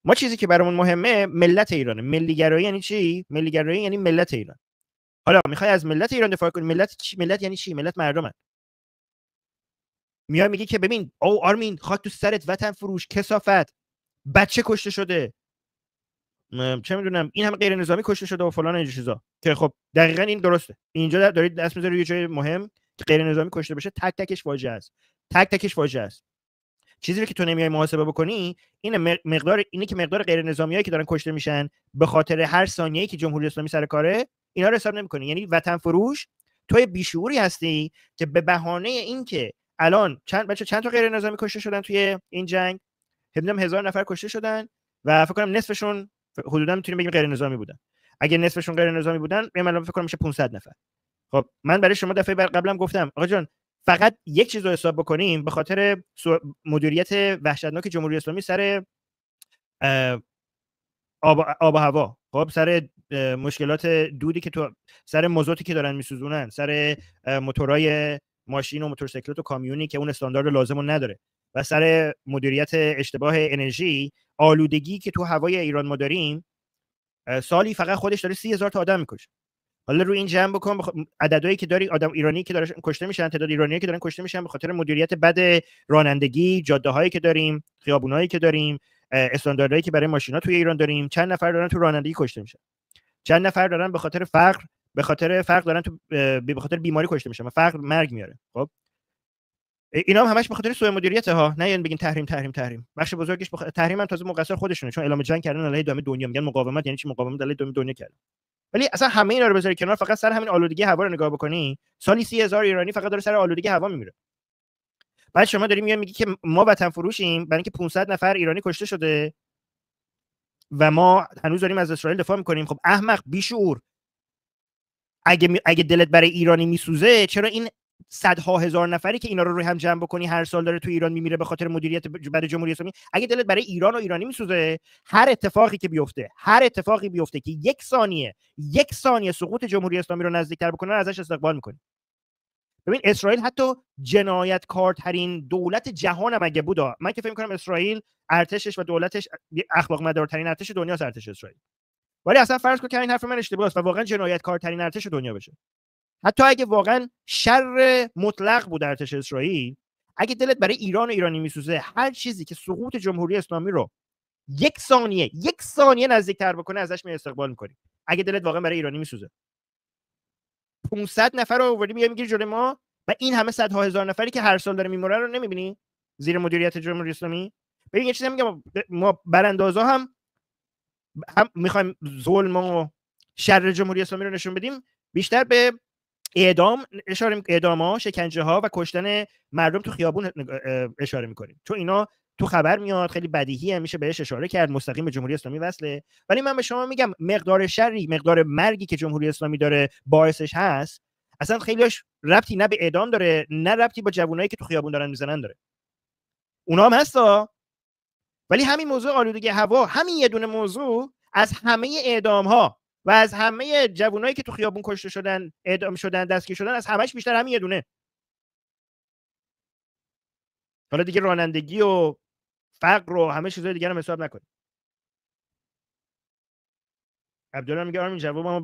ما چیزی که برامون مهمه ملت ایرانه. ملیگرایی یعنی چی؟ ملیگرایی یعنی ملت ایران. حالا میخوای از ملت ایران دفاع کنی؟ ملت چی؟ ملت یعنی چی؟ ملت مردمن. میای میگی که ببین او آرمین خاک تو سرت، وطن فروش، کثافت، بچه کشته شده، چه میدونم این همه غیر نظامی کشته شده و فلان این چیزا، که خب دقیقاً این درسته. اینجا دارید دست میذاری روی جای مهم که غیر نظامی کشته بشه، تک تکش فاجعه است. تک تکش فاجعه است. چیزی که تو نمیای محاسبه بکنی اینه که مقدار غیر نظامیایی که دارن کشته میشن به خاطر هر ثانیه‌ای که جمهوری اسلامی سر کاره، اینا رو حساب نمی‌کنی. یعنی وطن فروش توی بیشعوری هستی که به بهانه اینکه الان چند تا غیر نظامی کشته شدن توی این جنگ، می‌دونم 1000 نفر کشته شدن و فکر کنم نصفشون حدودا میتونیم بگیم غیر نظامی بودن. اگه نصفشون غیر نظامی بودن من فکر کنم میشه 500 نفر. خب من برای شما دفعه قبلم گفتم آقا جان فقط یک چیز رو حساب بکنیم به خاطر مدیریت وحشتناک جمهوری اسلامی سر آب و هوا، خب سر مشکلات دودی که تو سر مازوتی که دارن میسوزونن، سر موتورای ماشین و موتورسیکلت و کامیونی که اون استاندارد لازمو نداره، و سر مدیریت اشتباه انرژی، آلودگی که تو هوای ایران ما داریم، سالی فقط خودش داره 30000 تا آدم میکشه. حالا روی این جمع بکن عددهایی که داری، آدم ایرانی که داره کشته میشن، تعداد ایرانیایی که دارن کشته میشن به خاطر مدیریت بد رانندگی، جاده‌هایی که داریم، خیابونایی که داریم، استانداردهایی که برای ماشینا توی ایران داریم. چند نفر دارن تو رانندگی کشته میشن، چند نفر دارن به خاطر فقر دارن تو به خاطر بیماری کشته میشن، فقر مرگ میاره. خب اینا هم همش به خاطر سوء مدیریت ها. نه یعنی بگین تحریم. بخش بزرگش تحریم هم تازه مقصر خودشونه، چون اعلام جنگ کردن علیه دامه دنیا. میگن مقاومت یعنی چی؟ مقاومت علیه دامه دنیا کردن. ولی اصلا همه اینا رو بذاری کنار، فقط سر همین آلودگی هوا رو نگاه بکنی، سالی 30000 ایرانی فقط داره سر آلودگی هوا میمیره. بعد شما داری میگی که ما وطن فروشیم برای اینکه 500 نفر ایرانی کشته شده و ما هنوز داریم از اسرائیل دفاع میکنیم. خب احمق بیشعور، اگه دلت برای ایرانی میسوزه، چرا این صدها هزار نفری که اینا رو روی هم جمع بکنی هر سال داره تو ایران میمیره به خاطر مدیریت بد جمهوری اسلامی؟ اگه دلت برای ایران و ایرانی میسوزه، هر اتفاقی بیفته که یک ثانیه سقوط جمهوری اسلامی رو نزدیکتر بکنه ازش استقبال میکنی. ببین اسرائیل حتی جنایتکارترین دولت جهان هم اگه بود، من که فکر می‌کنم اسرائیل ارتشش و دولتش اخلاق مدارترین ارتش دنیاست، ارتش اسرائیل. ولی اصلا فرض کن که این حرف من اشتباهه و واقعا جنایتکارترین ارتش دنیا بشه، حتی اگه واقعا شر مطلق بود ارتش اسرائیل، اگه دلت برای ایران و ایرانی میسوزه، هر چیزی که سقوط جمهوری اسلامی رو یک ثانیه نزدیکتر بکنه ازش می استقبال می‌کنی. اگه دلت واقعا برای ایرانی میسوزه، 500 نفر رو آوردی میگیری جلوی ما و این همه صدها هزار نفری که هر سال داره میمونه رو نمیبینی زیر مدیریت جمهوری اسلامی؟ ببین یه چیزی میگم، ما براندازا هم میخوایم ظلم و شر جمهوری اسلامی رو نشون بدیم، بیشتر به اعدام ها، شکنجه ها و کشتن مردم تو خیابون اشاره میکنیم، چون اینا تو خبر میاد، خیلی بدیهی میشه بهش اشاره کرد، مستقیم به جمهوری اسلامی وصله. ولی من به شما میگم مقدار شری، مقدار مرگی که جمهوری اسلامی داره باعثش هست، اصلا خیلیش ربطی نه به اعدام داره، نه ربطی با جوونایی که تو خیابون دارن میزنن داره. اونا هم هستا. ولی همین موضوع آلودگی هوا، همین یه دونه موضوع از همه اعدام ها و از همه جوانایی که تو خیابون کشته شدن، اعدام شدن، دستگیر شدن، از همش بیشتر همین یه دونه. حالا دیگه رانندگی و فقر و همه چیزای دیگه رو حساب نکنید. عبدالله میگه آرمین جوابمو